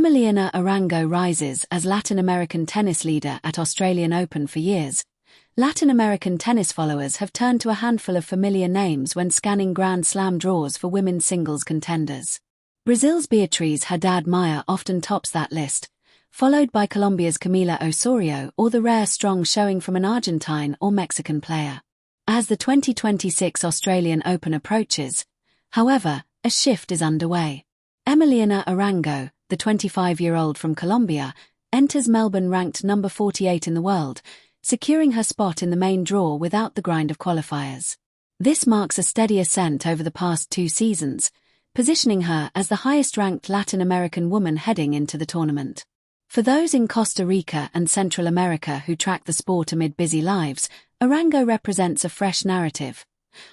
Emiliana Arango rises as Latin American tennis leader at Australian Open. For years, Latin American tennis followers have turned to a handful of familiar names when scanning Grand Slam draws for women's singles contenders. Brazil's Beatriz Haddad Maia often tops that list, followed by Colombia's Camila Osorio or the rare strong showing from an Argentine or Mexican player. As the 2026 Australian Open approaches, however, a shift is underway. Emiliana Arango, the 25-year-old from Colombia, enters Melbourne ranked number 48 in the world, securing her spot in the main draw without the grind of qualifiers. This marks a steady ascent over the past 2 seasons, positioning her as the highest-ranked Latin American woman heading into the tournament. For those in Costa Rica and Central America who track the sport amid busy lives, Arango represents a fresh narrative,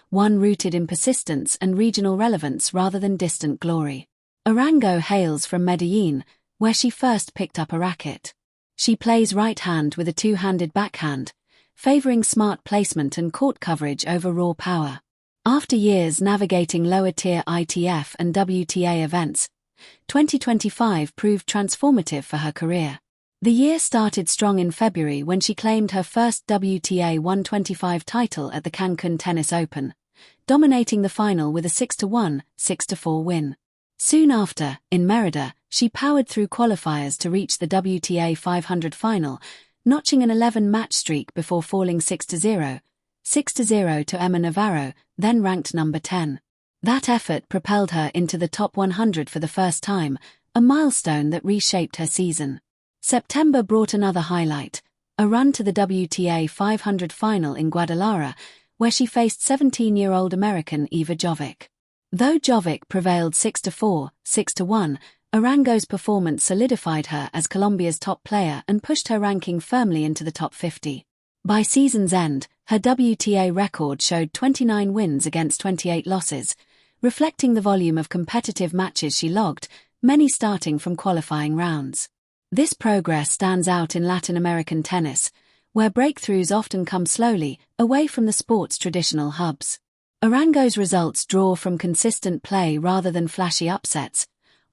one rooted in persistence and regional relevance rather than distant glory. Arango hails from Medellin, where she first picked up a racket. She plays right-hand with a two-handed backhand, favoring smart placement and court coverage over raw power. After years navigating lower-tier ITF and WTA events, 2025 proved transformative for her career. The year started strong in February when she claimed her first WTA 125 title at the Cancun Tennis Open, dominating the final with a 6-1, 6-4 win. Soon after, in Merida, she powered through qualifiers to reach the WTA 500 final, notching an 11-match streak before falling 6-0, 6-0 to Emma Navarro, then ranked number 10. That effort propelled her into the top 100 for the first time, a milestone that reshaped her season. September brought another highlight, a run to the WTA 500 final in Guadalajara, where she faced 17-year-old American Eva Jovic. Though Jovic prevailed 6-4, 6-1, Arango's performance solidified her as Colombia's top player and pushed her ranking firmly into the top 50. By season's end, her WTA record showed 29 wins against 28 losses, reflecting the volume of competitive matches she logged, many starting from qualifying rounds. This progress stands out in Latin American tennis, where breakthroughs often come slowly, away from the sport's traditional hubs. Arango's results draw from consistent play rather than flashy upsets,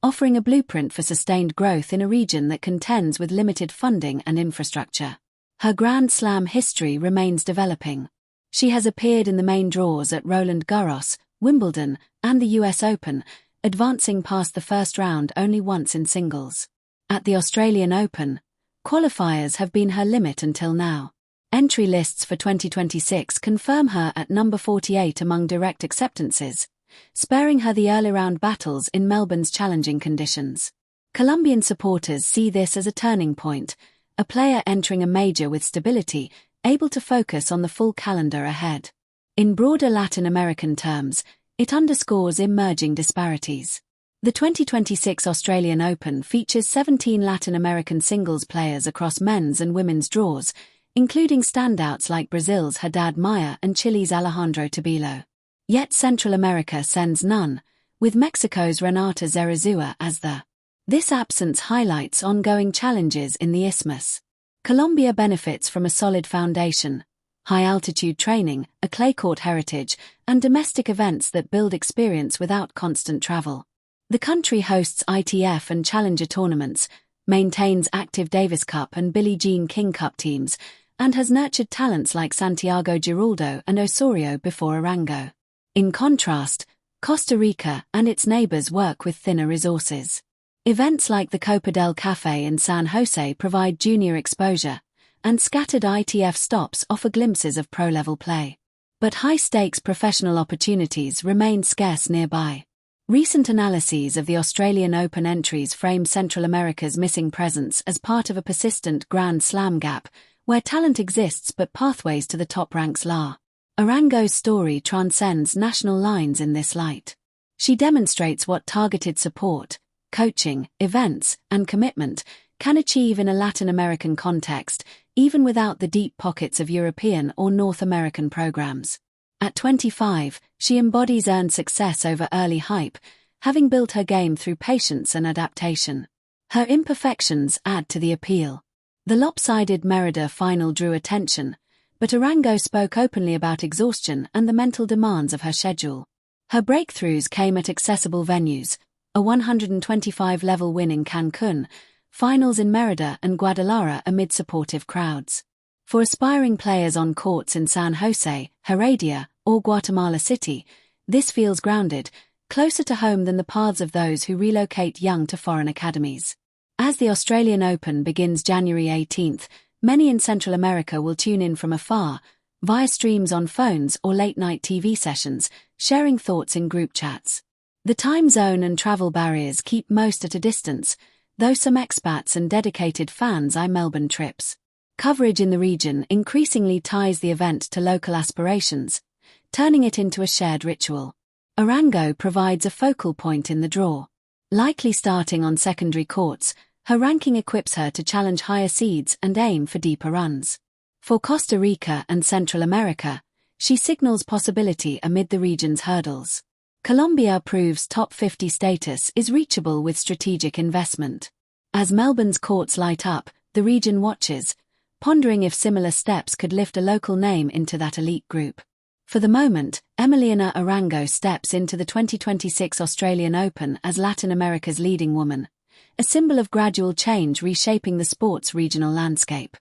offering a blueprint for sustained growth in a region that contends with limited funding and infrastructure. Her Grand Slam history remains developing. She has appeared in the main draws at Roland Garros, Wimbledon, and the US Open, advancing past the first round only once in singles. At the Australian Open, qualifiers have been her limit until now. Entry lists for 2026 confirm her at number 48 among direct acceptances, sparing her the early round battles in Melbourne's challenging conditions. Colombian supporters see this as a turning point, a player entering a major with stability, able to focus on the full calendar ahead. In broader Latin American terms, it underscores emerging disparities. The 2026 Australian Open features 17 Latin American singles players across men's and women's draws, including standouts like Brazil's Haddad Maia and Chile's Alejandro Tabilo. Yet Central America sends none, with Mexico's Renata Zerazua as the. This absence highlights ongoing challenges in the Isthmus. Colombia benefits from a solid foundation, high-altitude training, a clay court heritage, and domestic events that build experience without constant travel. The country hosts ITF and Challenger tournaments, maintains active Davis Cup and Billie Jean King Cup teams, and has nurtured talents like Santiago Giraldo and Osorio before Arango. In contrast, Costa Rica and its neighbors work with thinner resources. Events like the Copa del Café in San Jose provide junior exposure, and scattered ITF stops offer glimpses of pro-level play. But high-stakes professional opportunities remain scarce nearby. Recent analyses of the Australian Open entries frame Central America's missing presence as part of a persistent Grand Slam gap, where talent exists but pathways to the top ranks lar. Arango's story transcends national lines in this light. She demonstrates what targeted support, coaching, events, and commitment can achieve in a Latin American context, even without the deep pockets of European or North American programs. At 25, she embodies earned success over early hype, having built her game through patience and adaptation. Her imperfections add to the appeal. The lopsided Merida final drew attention, but Arango spoke openly about exhaustion and the mental demands of her schedule. Her breakthroughs came at accessible venues, a 125-level win in Cancun, finals in Mérida and Guadalajara amid supportive crowds. For aspiring players on courts in San Jose, Heredia, or Guatemala City, this feels grounded, closer to home than the paths of those who relocate young to foreign academies. As the Australian Open begins January 18th, many in Central America will tune in from afar, via streams on phones or late-night TV sessions, sharing thoughts in group chats. The time zone and travel barriers keep most at a distance, though some expats and dedicated fans eye Melbourne trips. Coverage in the region increasingly ties the event to local aspirations, turning it into a shared ritual. Arango provides a focal point in the draw. Likely starting on secondary courts, her ranking equips her to challenge higher seeds and aim for deeper runs. For Costa Rica and Central America, she signals possibility amid the region's hurdles. Colombia proves top 50 status is reachable with strategic investment. As Melbourne's courts light up, the region watches, pondering if similar steps could lift a local name into that elite group. For the moment, Emiliana Arango steps into the 2026 Australian Open as Latin America's leading woman, a symbol of gradual change reshaping the sport's regional landscape.